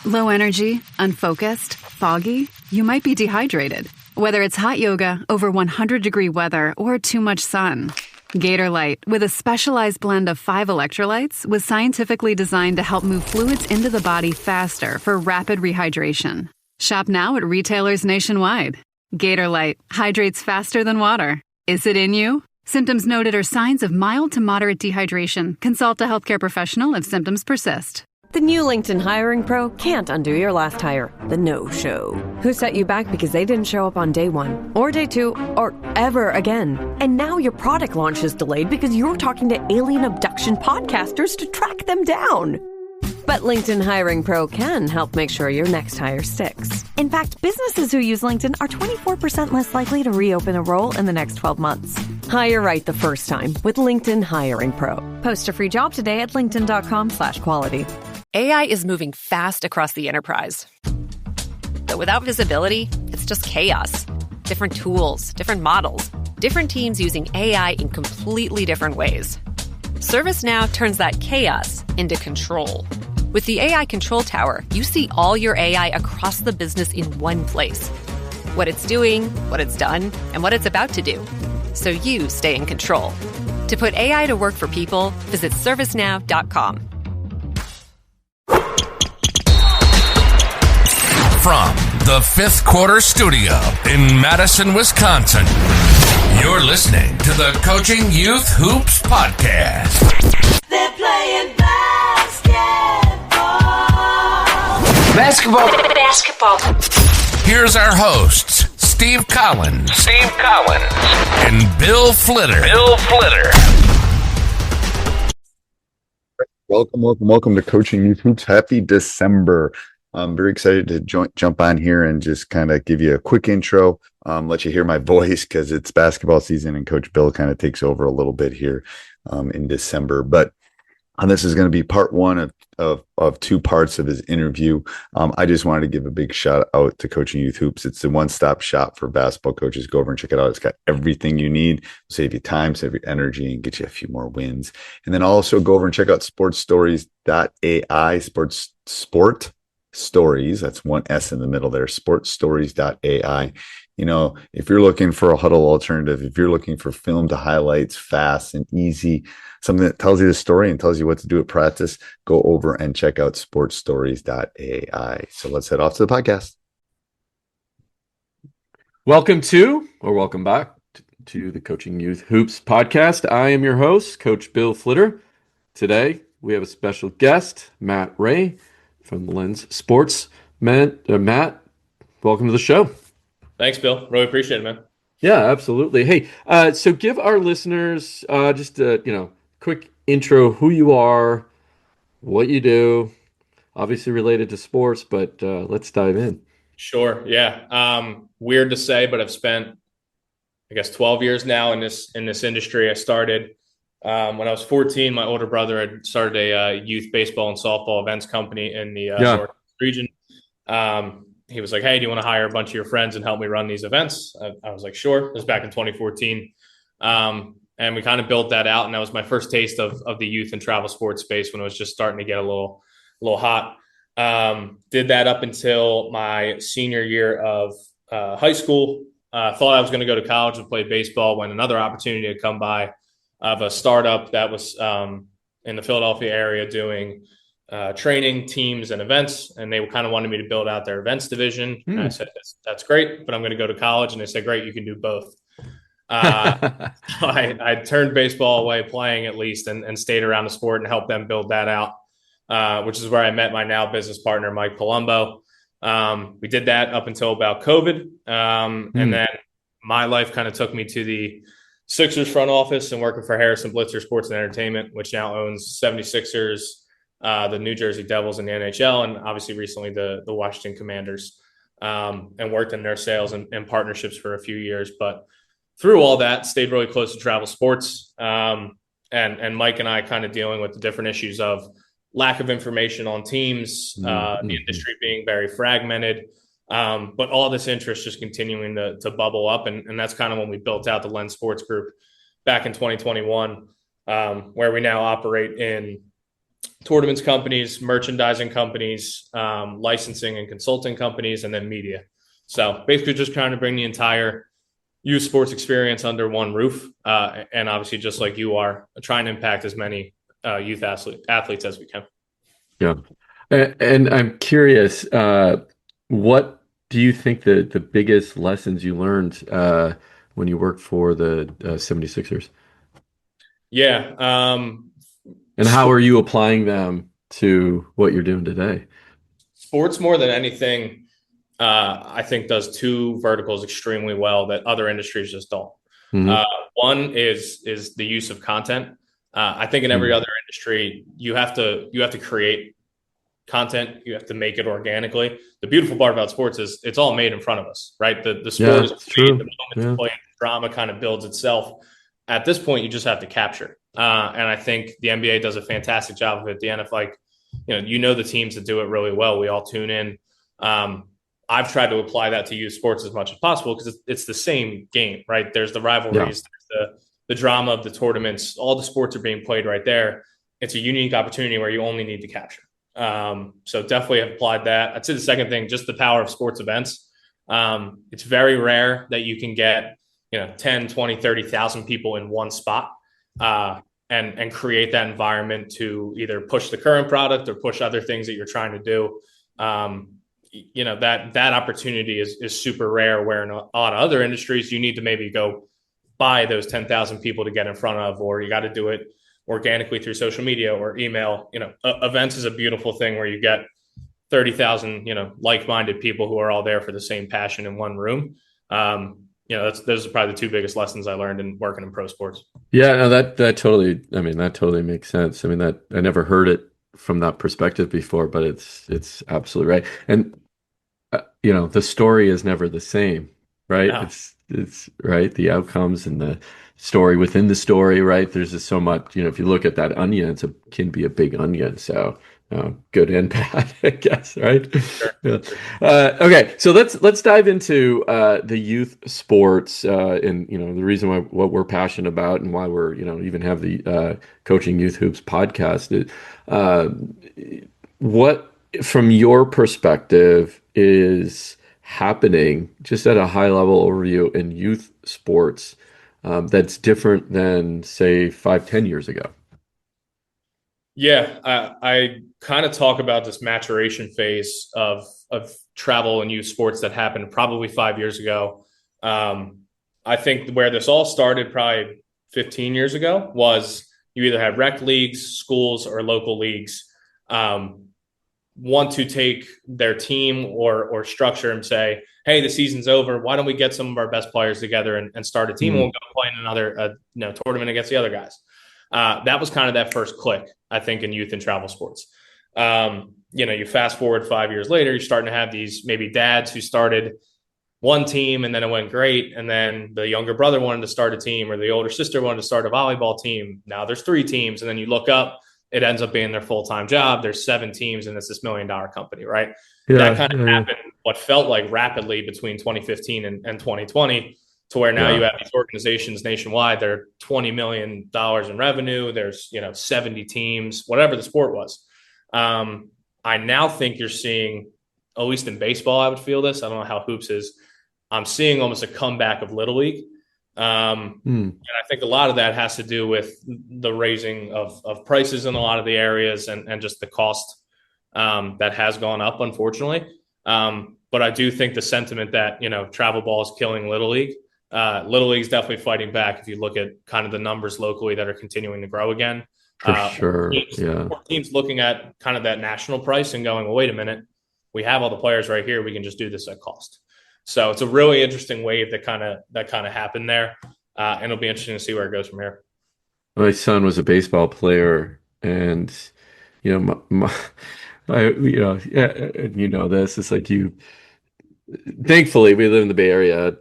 Low energy, unfocused, foggy? You might be dehydrated. Whether it's hot yoga, over 100-degree weather, or too much sun. Gatorlight, with a specialized blend of 5 electrolytes, was scientifically designed to help move fluids into the body faster for rapid rehydration. Shop now at retailers nationwide. Gatorlight hydrates faster than water. Is it in you? Symptoms noted are signs of mild to moderate dehydration. Consult a healthcare professional if symptoms persist. The new LinkedIn Hiring Pro can't undo your last hire, the no-show. Who set you back because they didn't show up on day 1, or day 2, or ever again. And now your product launch is delayed because you're talking to alien abduction podcasters to track them down. But LinkedIn Hiring Pro can help make sure your next hire sticks. In fact, businesses who use LinkedIn are 24% less likely to reopen a role in the next 12 months. Hire right the first time with LinkedIn Hiring Pro. Post a free job today at linkedin.com/quality. AI is moving fast across the enterprise. But without visibility, it's just chaos. Different tools, different models, different teams using AI in completely different ways. ServiceNow turns that chaos into control. With the AI Control Tower, you see all your AI across the business in one place. What it's doing, what it's done, and what it's about to do. So you stay in control. To put AI to work for people, visit servicenow.com. From the Fifth Quarter Studio in Madison, Wisconsin, you're listening to the Coaching Youth Hoops Podcast. They're playing basketball. Here's our hosts, Steve Collins, and Bill Flitter. Welcome to Coaching Youth Hoops. Happy December. I'm very excited to jump on here and just kind of give you a quick intro, let you hear my voice because it's basketball season and Coach Bill kind of takes over a little bit here in December. But this is going to be part 1 of 2 parts of his interview. I just wanted to give a big shout out to Coaching Youth Hoops. It's the one-stop shop for basketball coaches. Go over and check it out. It's got everything you need, save you time, save you energy, and get you a few more wins. And then also go over and check out sportstories.ai, sport stories. That's 1 S in the middle there. Sportstories.ai. You know, if you're looking for a huddle alternative, if you're looking for film to highlights, fast and easy, something that tells you the story and tells you what to do at practice, go over and check out sportstories.ai. So let's head off to the podcast. Welcome back to the Coaching Youth Hoops Podcast. I am your host, Coach Bill Flitter. Today, we have a special guest, Matt Wray from Lenzs Sports. Matt, welcome to the show. Thanks, Bill. Really appreciate it, man. Yeah, absolutely. Hey, so give our listeners just a quick intro, who you are, what you do, obviously related to sports, but let's dive in. Sure. Yeah. Weird to say, but I've spent, 12 years now in this industry. I started when I was 14. My older brother had started a youth baseball and softball events company in the North region. He was like, "Hey, do you want to hire a bunch of your friends and help me run these events?" I was like, "Sure." It was back in 2014. And we kind of built that out. And that was my first taste of the youth and travel sports space when it was just starting to get a little hot. Did that up until my senior year of high school. Thought I was going to go to college and play baseball when another opportunity had come by of a startup that was in the Philadelphia area doing training teams and events. And they kind of wanted me to build out their events division. And I said, that's great, but I'm going to go to college. And they said, great, you can do both. I turned baseball away playing at least and stayed around the sport and helped them build that out, which is where I met my now business partner, Mike Palumbo. We did that up until about COVID. And then my life kind of took me to the Sixers front office and working for Harrison Blitzer Sports and Entertainment, which now owns 76ers, the New Jersey Devils in the NHL, and obviously recently the Washington Commanders, and worked in their sales and partnerships for a few years. But through all that, stayed really close to travel sports. And Mike and I kind of dealing with the different issues of lack of information on teams, the industry being very fragmented, but all this interest just continuing to bubble up. And that's kind of when we built out the Lenzs Sports Group back in 2021, where we now operate in tournaments companies, merchandising companies, licensing and consulting companies, and then media. So basically just trying to bring the entire youth sports experience under one roof. And obviously, just like you are, trying to impact as many youth athletes as we can. Yeah. And I'm curious, what do you think the biggest lessons you learned when you worked for the 76ers? Yeah. And how are you applying them to what you're doing today? Sports, more than anything, I think does two verticals extremely well that other industries just don't. Mm-hmm. One is the use of content. I think in every other industry, you have to create content. You have to make it organically. The beautiful part about sports is it's all made in front of us, right? The sport is made, the moment to play, the drama kind of builds itself. At this point, you just have to capture. And I think the NBA does a fantastic job of it. The NFL, like, the teams that do it really well. We all tune in. I've tried to apply that to youth sports as much as possible because it's the same game, right? There's the rivalries, there's the drama of the tournaments. All the sports are being played right there. It's a unique opportunity where you only need to capture. So definitely have applied that. I'd say the second thing, just the power of sports events. It's very rare that you can get 10, 20, 30,000 people in one spot and create that environment to either push the current product or push other things that you're trying to do. That opportunity is super rare, where in a lot of other industries, you need to maybe go buy those 10,000 people to get in front of, or you got to do it organically through social media or email. Events is a beautiful thing where you get 30,000, like-minded people who are all there for the same passion in one room. Those are probably the two biggest lessons I learned in working in pro sports. Yeah, no, that totally makes sense. I mean, that I never heard it from that perspective before, but it's absolutely right. And the story is never the same, right? No. It's right. The outcomes and the story within the story, right? There's just so much, if you look at that onion, it can be a big onion. So good and bad, I guess, right? Sure. Yeah. Okay, so let's dive into the youth sports and the reason why what we're passionate about and why we're even have the Coaching Youth Hoops podcast. What from your perspective is happening just at a high level overview in youth sports that's different than say 5-10 years ago? Yeah, I kind of talk about this maturation phase of travel and youth sports that happened probably 5 years ago. I think where this all started probably 15 years ago was you either had rec leagues, schools, or local leagues want to take their team or structure and say, hey, the season's over. Why don't we get some of our best players together and start a team? And we'll go play in another tournament against the other guys. That was kind of that first click, I think, in youth and travel sports. You fast forward 5 years later, you're starting to have these maybe dads who started one team and then it went great. And then the younger brother wanted to start a team, or the older sister wanted to start a volleyball team. Now there's 3 teams. And then you look up, it ends up being their full-time job. There's 7 teams and it's this $1 million company, right? Yeah, that kind of happened what felt like rapidly between 2015 and 2020. To where now you have these organizations nationwide, they're $20 million in revenue. There's, 70 teams, whatever the sport was. I now think you're seeing, at least in baseball, I would feel this. I don't know how hoops is. I'm seeing almost a comeback of Little League. And I think a lot of that has to do with the raising of prices in a lot of the areas and just the cost that has gone up, unfortunately. But I do think the sentiment that, travel ball is killing Little League. Little League's definitely fighting back if you look at kind of the numbers locally that are continuing to grow again. For sure. Teams looking at kind of that national price and going, well, wait a minute, we have all the players right here. We can just do this at cost. So it's a really interesting wave that kind of happened there. And it'll be interesting to see where it goes from here. My son was a baseball player, and, this, it's like thankfully we live in the Bay Area,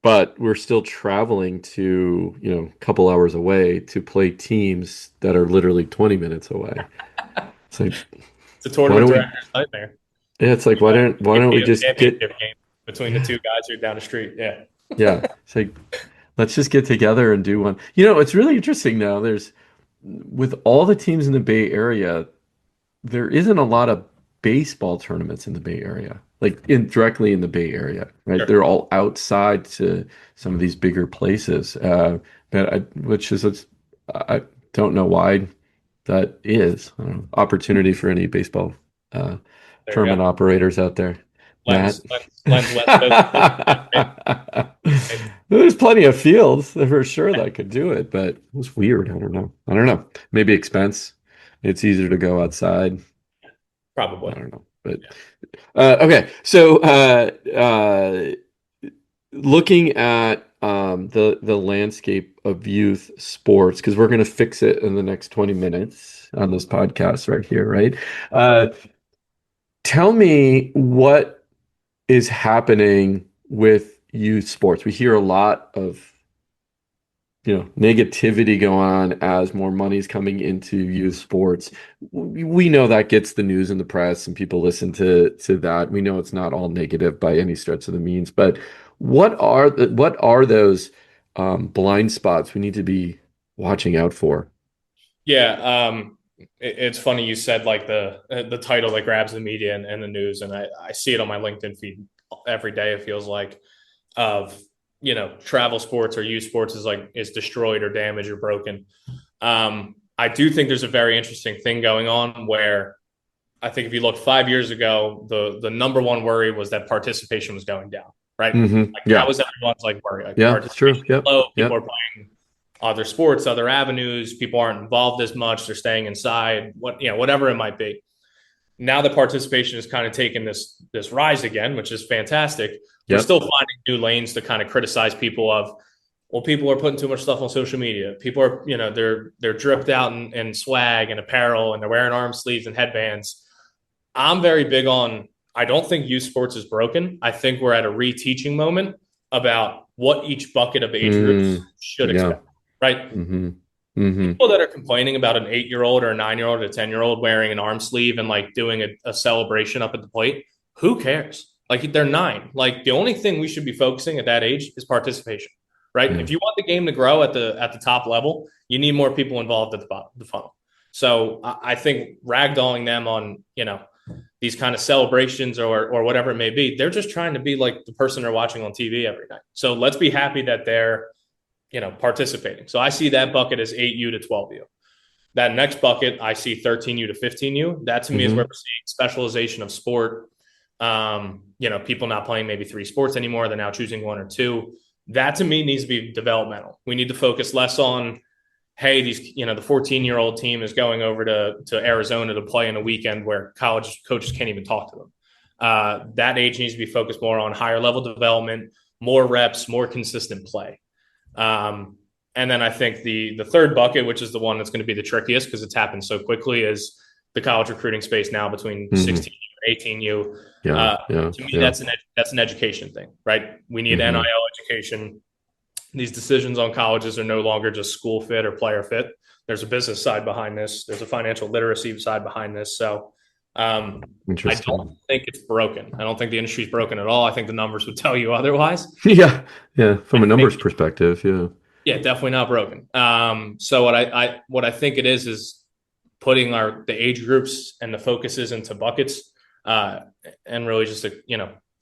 but we're still traveling to, a couple hours away to play teams that are literally 20 minutes away. It's like, it's a tournament director's nightmare. Yeah, it's like, why don't we just get game between the two guys who are down the street? Yeah. Yeah. It's like, let's just get together and do one. It's really interesting now. There's with all the teams in the Bay Area, there isn't a lot of baseball tournaments in the Bay Area, like directly in the Bay Area, right? Sure. They're all outside to some of these bigger places, I don't know why that is. I don't know, opportunity for any baseball uh, There you tournament go. operators out there. Matt. Lenzs West Coast. There's plenty of fields for sure that could do it, but it was weird. I don't know. Maybe expense. It's easier to go outside. Probably. I don't know. But okay. So looking at the landscape of youth sports, because we're going to fix it in the next 20 minutes on this podcast right here, right? Tell me what is happening with youth sports. We hear a lot of negativity go on as more money is coming into youth sports. We know that gets the news and the press and people listen to that. We know it's not all negative by any stretch of the means, but what are those blind spots we need to be watching out for? Yeah, it's funny you said like the title that grabs the media and the news, and I see it on my LinkedIn feed every day. It feels like of travel sports or youth sports is destroyed or damaged or broken. I do think there's a very interesting thing going on where I think if you look 5 years ago, the number one worry was that participation was going down, right? Mm-hmm. That was everyone's worry. It's true. Yep. Low. People are playing other sports, other avenues. People aren't involved as much. They're staying inside. Whatever it might be. Now the participation is kind of taking this rise again, which is fantastic. We're still finding new lanes to kind of criticize people of, well, people are putting too much stuff on social media. People are, they're dripped out in swag and apparel, and they're wearing arm sleeves and headbands. I'm very big on, I don't think youth sports is broken. I think we're at a reteaching moment about what each bucket of age groups should expect, right? Mm-hmm. Mm-hmm. People that are complaining about an 8-year-old or a 9-year-old or a 10-year-old wearing an arm sleeve and doing a celebration up at the plate, who cares? They're 9. The only thing we should be focusing at that age is participation, right? If you want the game to grow at the top level, you need more people involved at the bottom of the funnel. So I think ragdolling them on, these kind of celebrations or whatever it may be, they're just trying to be like the person they're watching on TV every night. So let's be happy that they're, participating. So I see that bucket as 8U to 12U. That next bucket, I see 13U to 15U. That to me is where we're seeing specialization of sport. People not playing maybe 3 sports anymore. They're now choosing 1 or 2. That to me needs to be developmental. We need to focus less on, hey, the 14-year-old team is going over to Arizona to play in a weekend where college coaches can't even talk to them. That age needs to be focused more on higher level development, more reps, more consistent play. And then I think the third bucket, which is the one that's going to be the trickiest because it's happened so quickly, is the college recruiting space now between 16U and 18U. To me, that's an education thing, right? We need NIL education. These decisions on colleges are no longer just school fit or player fit. There's a business side behind this. There's a financial literacy side behind this. So I don't think it's broken. I don't think the industry is broken at all. I think the numbers would tell you otherwise. Yeah. From a numbers perspective, yeah, definitely not broken. So what I think it is putting the age groups and the focuses into buckets, and really just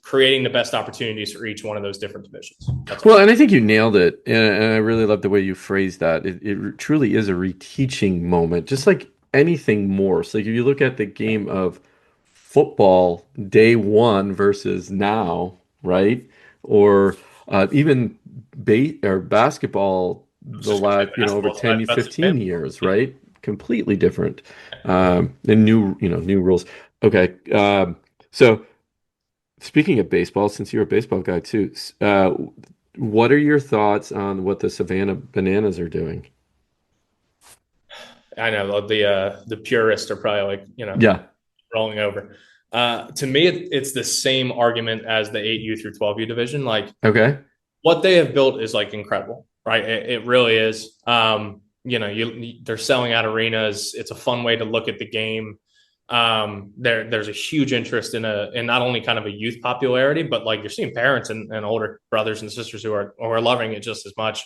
creating the best opportunities for each one of those different divisions. And I think you nailed it. And I really love the way you phrased that. It truly is a reteaching moment, just like anything more. So if you look at the game of football day one versus now, right? Or even basketball the last, over 10, 15 years, right? Completely different. And new rules. Okay. So speaking of baseball, since you're a baseball guy too, what are your thoughts on what the Savannah Bananas are doing? I know the purists are probably rolling over. To me, it's the same argument as the 8U through 12U division. What they have built is incredible, right? It really is. They're selling out arenas. It's a fun way to look at the game. There's a huge interest in not only kind of a youth popularity, but you're seeing parents and older brothers and sisters who are loving it just as much.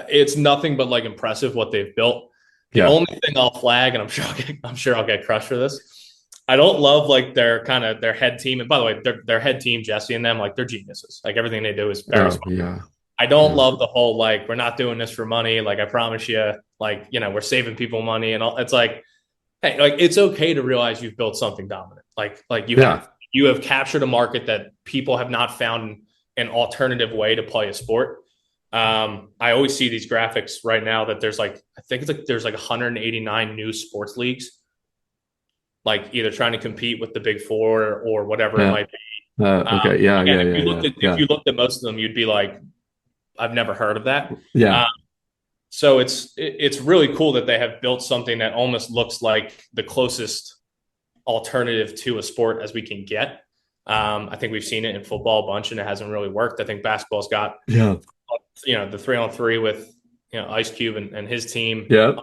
it's nothing but like impressive what they've built. The Yeah. only thing I'll flag, and I'm sure I'll get crushed for this. I don't love like their head team. And by the way, their head team, Jesse and them, like they're geniuses. Like everything they do is very smart. Yeah. I don't love the whole like we're not doing this for money. Like I promise you, like we're saving people money and all. It's like, hey, like it's okay to realize you've built something dominant. Like you have captured a market that people have not found an alternative way to play a sport. I always see these graphics right now that there's like I think it's like there's like 189 new sports leagues, like either trying to compete with the big four or whatever it might be. Okay. If you looked at most of them, you'd be like, I've never heard of that. Yeah. So it's really cool that they have built something that almost looks like the closest alternative to a sport as we can get. I think we've seen it in football a bunch and it hasn't really worked. I think basketball's got the 3-on-3 with Ice Cube and his team. Yeah.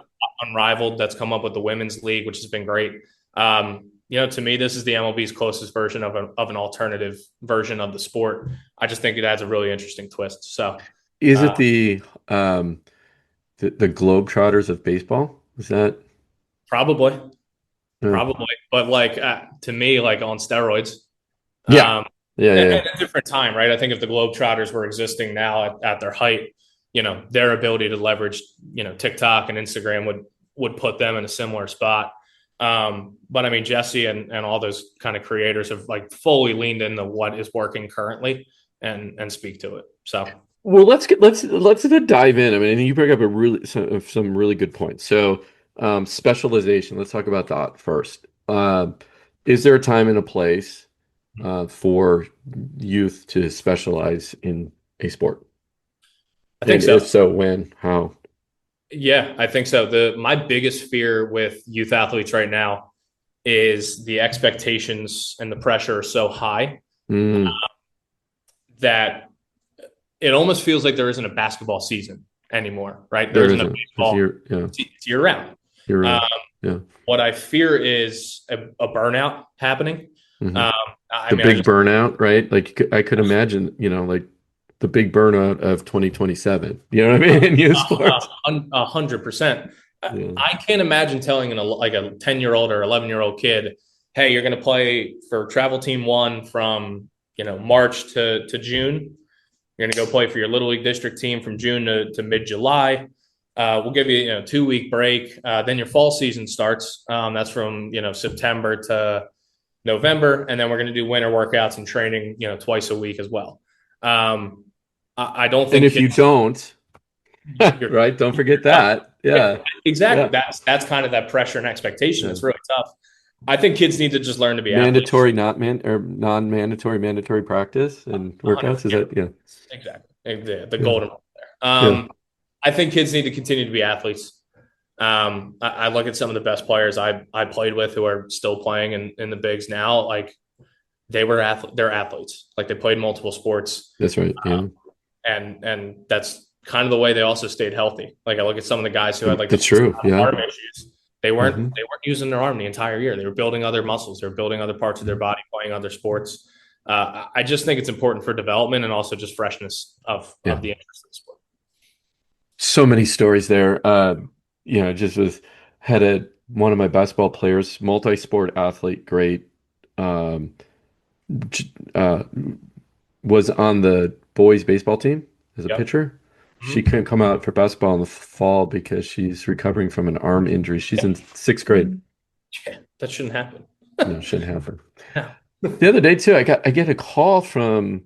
Unrivaled that's come up with the women's league, which has been great. To me, this is the MLB's closest version of an alternative version of the sport. I just think it adds a really interesting twist. So is it the Globetrotters of baseball? Is that probably, but like to me, like on steroids. Yeah. At a different time, right? I think if the Globetrotters were existing now at their height, their ability to leverage, TikTok and Instagram would put them in a similar spot. But I mean, Jesse and all those kind of creators have like fully leaned into what is working currently and speak to it. So, well, let's dive in. I mean, you bring up some really good points. So, specialization. Let's talk about that first. Is there a time and a place for youth to specialize in a sport? I think so. If so, when, how? Yeah, I think so. My biggest fear with youth athletes right now is the expectations and the pressure are so high that it almost feels like there isn't a basketball season anymore, right? There isn't a baseball. It's year round. What I fear is a burnout happening. Mm-hmm. Big burnout, right? Like I could imagine, like the big burnout of 2027. You know what I mean? In youth sports. 100%. I can't imagine telling a 10-year-old or 11-year-old kid, hey, you're going to play for travel team 1 from, March to June. You're going to go play for your Little League district team from June to mid-July. We'll give you a 2-week break. Then your fall season starts. That's from, September to November. And then we're going to do winter workouts and training, twice a week as well. I don't think. And if you don't, right? Don't forget that. Yeah, exactly. Yeah. That's kind of that pressure and expectation. It's really tough. I think kids need to just learn to be mandatory, non-mandatory, mandatory practice and workouts. Is that exactly the golden rule there. I think kids need to continue to be athletes. I look at some of the best players I played with who are still playing in the bigs now. Like they're athletes. Like they played multiple sports. That's right. Yeah. And that's kind of the way they also stayed healthy. Like I look at some of the guys who had like arm issues. They weren't using their arm the entire year. They were building other muscles. They were building other parts of their body, playing other sports. I just think it's important for development and also just freshness of the interest in the sport. So many stories there. Just had one of my basketball players, multi-sport athlete, great, was on the boys baseball team as a pitcher. Mm-hmm. She couldn't come out for basketball in the fall because she's recovering from an arm injury. She's in 6th grade. Yeah, that shouldn't happen. No, it shouldn't happen. Yeah. The other day too, I get a call from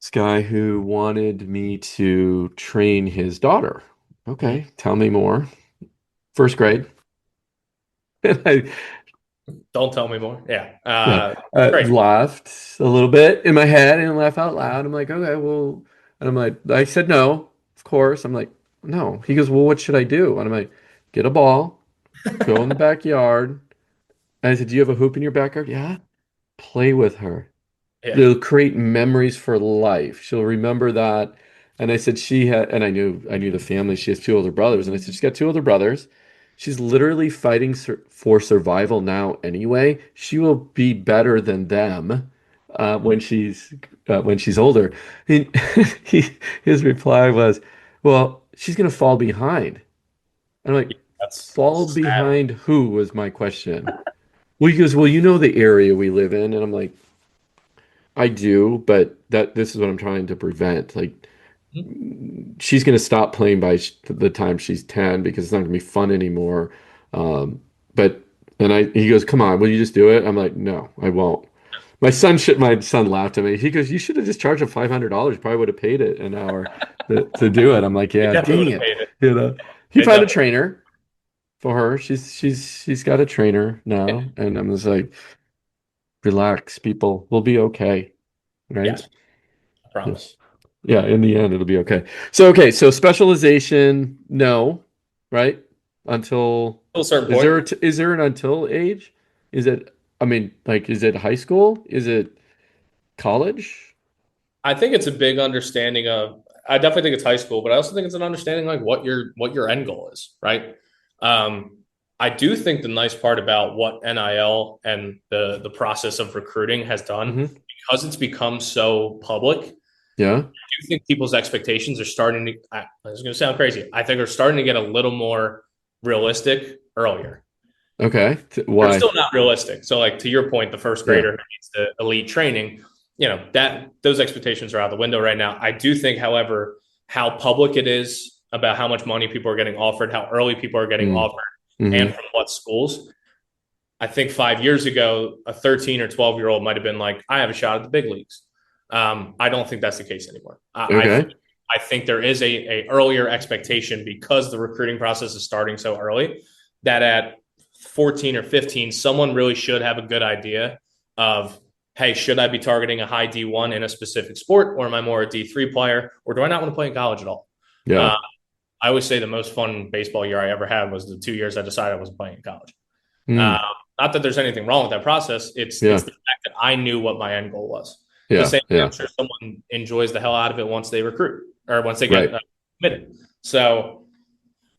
this guy who wanted me to train his daughter. Okay, tell me more. 1st grade. Don't tell me more. Yeah. I laughed a little bit in my head and laugh out loud. I'm like, okay, well, and I'm like, I said no, of course. I'm like, no. He goes, well, what should I do? And I'm like, get a ball, go in the backyard. And I said, do you have a hoop in your backyard? Yeah. Play with her. Yeah. It'll create memories for life. She'll remember that. And I said and I knew the family. She has 2 older brothers. And I said, she's got 2 older brothers. She's literally fighting for survival now anyway. She will be better than them when she's older. His reply was, well, she's going to fall behind. I'm like, That's fall sad. behind who was my question. Well, he goes, well, you know the area we live in. And I'm like, I do, but this is what I'm trying to prevent. Like, she's going to stop playing by the time she's 10 because it's not going to be fun anymore. Um, but, he goes, come on, will you just do it? I'm like, no, I won't. My son laughed at me. He goes, you should have just charged him $500. Probably would have paid it an hour to do it. I'm like, They yeah, definitely dang would have it. paid it. You know, he They found a definitely, trainer for her. She's got a trainer now. And I'm just like, relax, people. We'll be okay. Right. yes, I promise. Yeah, in the end, it'll be okay. So specialization, no, right? Until To a certain is there point, is there an until age? Is it? I mean, like, is it high school? Is it college? I think it's a big understanding of. I definitely think it's high school, but I also think it's an understanding like what your end goal is, right? Um, I do think the nice part about what NIL and the process of recruiting has done, Hmm. because it's become so public. Yeah. Do think people's expectations are starting to, it's going to sound crazy. I think are starting to get a little more realistic earlier. Okay. They're Why? still not realistic. So, like to your point, the first Yeah. grader who needs the elite training, that those expectations are out the window right now. I do think, however, how public it is about how much money people are getting offered, how early people are getting Mm. offered, and Hmm. from what schools. I think 5 years ago, a 13 or 12-year-old might have been like, I have a shot at the big leagues. I don't think that's the case anymore. Okay. I think there is a earlier expectation because the recruiting process is starting so early that at 14 or 15, someone really should have a good idea of, hey, should I be targeting a high D1 in a specific sport, or am I more a D3 player, or do I not want to play in college at all? Yeah. I always say the most fun baseball year I ever had was the 2 years I decided I wasn't playing in college. Uh, Mm. Not that there's anything wrong with that process. It's Yeah. the fact that I knew what my end goal was. The Yeah. same way I'm Yeah. sure someone enjoys the hell out of it once they recruit or once they Right. get committed. So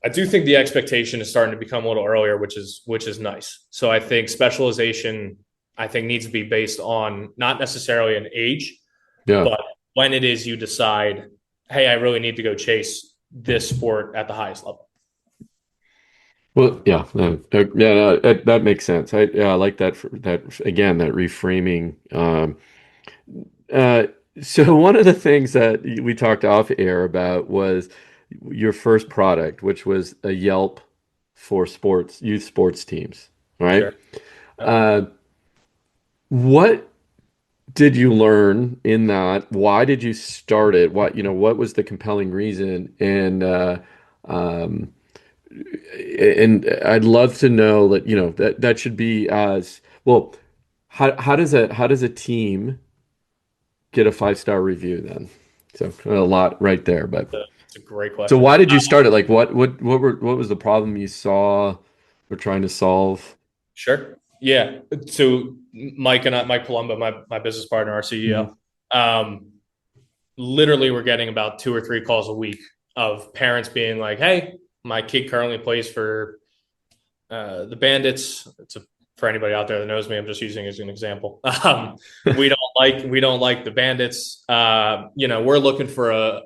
I do think the expectation is starting to become a little earlier, which is nice. So I think specialization, I think, needs to be based on not necessarily an age, Yeah. but when it is you decide, hey, I really need to go chase this sport at the highest level. Well, yeah, yeah, no, that makes sense. I like that again, that reframing. Uh, so one of the things that we talked off air about was your first product, which was a Yelp for youth sports teams, right? Sure. Uh, what did you learn in that? Why did you start it? What was the compelling reason? Um, and I'd love to know that, that should be as well. How does a team get a 5-star review then? So a lot right there, but It's a great so question. why did you start it? Like what was the problem you saw or trying to solve? Sure. Yeah. So Mike Palumbo, my business partner, our CEO, literally we're getting about 2 or 3 calls a week of parents being like, hey, my kid currently plays for the Bandits. For anybody out there that knows me, I'm just using it as an example. We don't like the Bandits. We're looking for a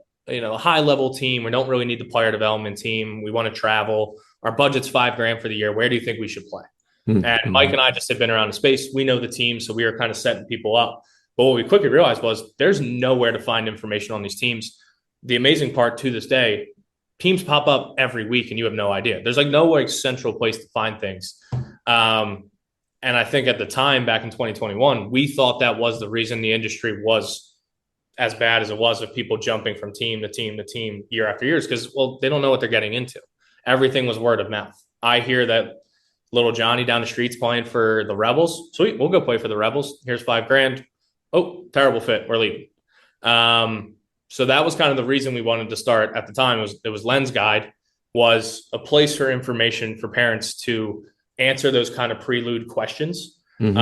high level team. We don't really need the player development team. We want to travel. Our budget's $5,000 for the year. Where do you think we should play? And Mike and I just had been around the space. We know the team, so we were kind of setting people up. But what we quickly realized was there's nowhere to find information on these teams. The amazing part to this day, teams pop up every week and you have no idea. There's like no central place to find things. And I think at the time, back in 2021, we thought that was the reason the industry was as bad as it was, of people jumping from team to team to team year after year, because, well, they don't know what they're getting into. Everything was word of mouth. I hear that little Johnny down the street's playing for the Rebels. Sweet, we'll go play for the Rebels. Here's $5,000. Oh, terrible fit. We're leaving. So that was kind of the reason we wanted to start at the time. It was Lenzs Guide, was a place for information for parents to answer those kind of prelude questions in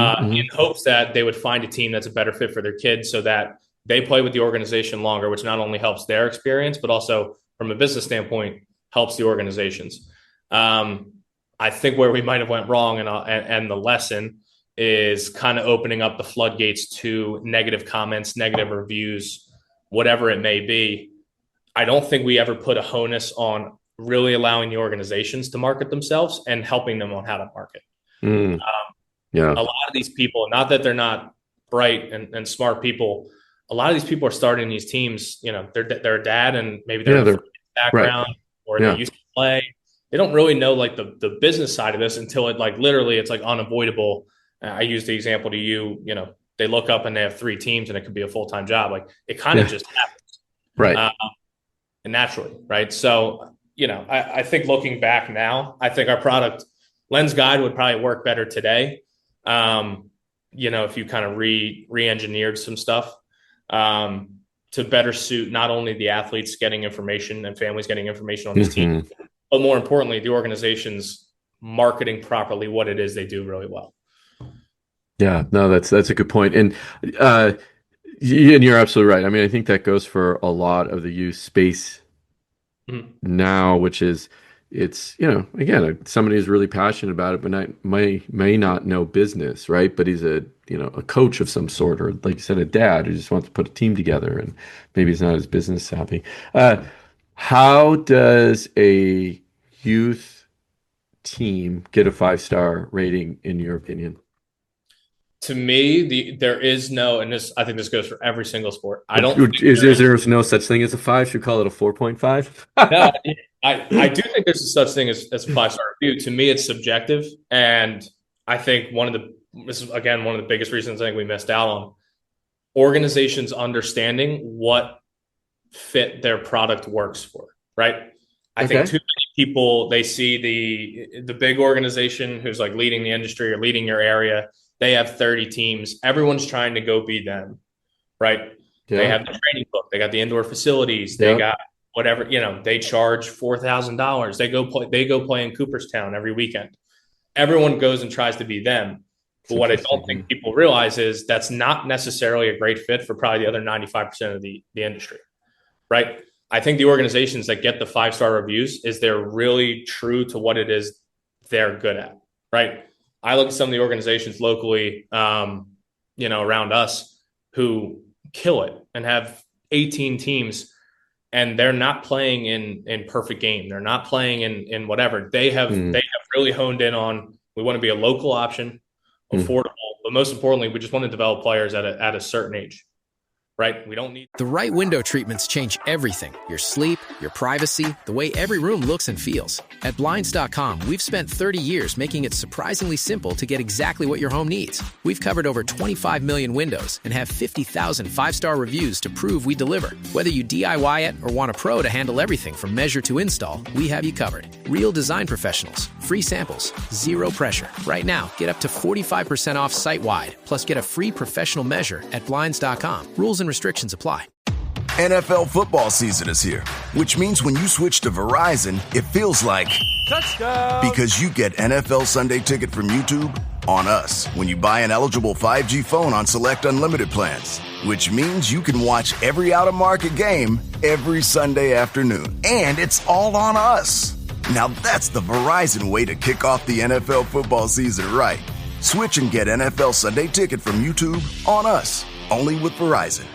hopes that they would find a team that's a better fit for their kids, so that they play with the organization longer, which not only helps their experience, but also from a business standpoint, helps the organizations. I think where we might have went wrong and the lesson is kind of opening up the floodgates to negative comments, negative reviews, whatever it may be. I don't think we ever put a onus on really allowing the organizations to market themselves and helping them on how to market. A lot of these people, not that they're not bright and smart people, a lot of these people are starting these teams, they're a dad and maybe they're background or they used to play. They don't really know like the business side of this until it like literally it's like unavoidable. I use the example to you, they look up and they have 3 teams and it could be a full-time job. Like it kind of just happens. Right. And naturally. Right. So, I think looking back now, I think our product Lens Guide would probably work better today. If you kind of re-engineered some stuff to better suit not only the athletes getting information and families getting information on this team, but more importantly, the organization's marketing properly what it is they do really well. Yeah, no, that's a good point. And you're absolutely right. I mean, I think that goes for a lot of the youth space now, which is it's, again, somebody who's really passionate about it, but may not know business, right? But he's a coach of some sort, or like you said, a dad who just wants to put a team together and maybe he's not as business savvy. How does a youth team get a 5-star rating in your opinion? To me, there is no, and I think this goes for every single sport. Is there no such thing as a 5? Should we call it a 4.5? No, I do think there's a such thing as a 5-star review. To me, it's subjective, and I think this is again one of the biggest reasons I think we missed out on organizations understanding what fit their product works for. Right? I think too many people, they see the big organization who's like leading the industry or leading your area. They have 30 teams. Everyone's trying to go be them, right? Yeah. They have the training book. They got the indoor facilities. They got whatever, they charge $4,000. They go play in Cooperstown every weekend. Everyone goes and tries to be them. But what I don't think people realize is that's not necessarily a great fit for probably the other 95% of the industry, right? I think the organizations that get the 5-star reviews is they're really true to what it is they're good at, right? I look at some of the organizations locally, around us who kill it and have 18 teams, and they're not playing in perfect game. They're not playing in whatever. They have really honed in on, we want to be a local option, affordable, but most importantly, we just want to develop players at a certain age. Right? We don't need... The right window treatments change everything. Your sleep, your privacy, the way every room looks and feels. At Blinds.com, we've spent 30 years making it surprisingly simple to get exactly what your home needs. We've covered over 25 million windows and have 50,000 5-star reviews to prove we deliver. Whether you DIY it or want a pro to handle everything from measure to install, we have you covered. Real design professionals, free samples, zero pressure. Right now, get up to 45% off site-wide, plus get a free professional measure at Blinds.com. Rules and restrictions apply. NFL football season is here, which means when you switch to Verizon, it feels like touchdown, because you get NFL Sunday Ticket from YouTube on us when you buy an eligible 5G phone on select unlimited plans, which means you can watch every out-of-market game every Sunday afternoon, and it's all on us. Now that's the Verizon way to kick off the NFL football season right. Switch and get NFL Sunday Ticket from YouTube on us, only with Verizon.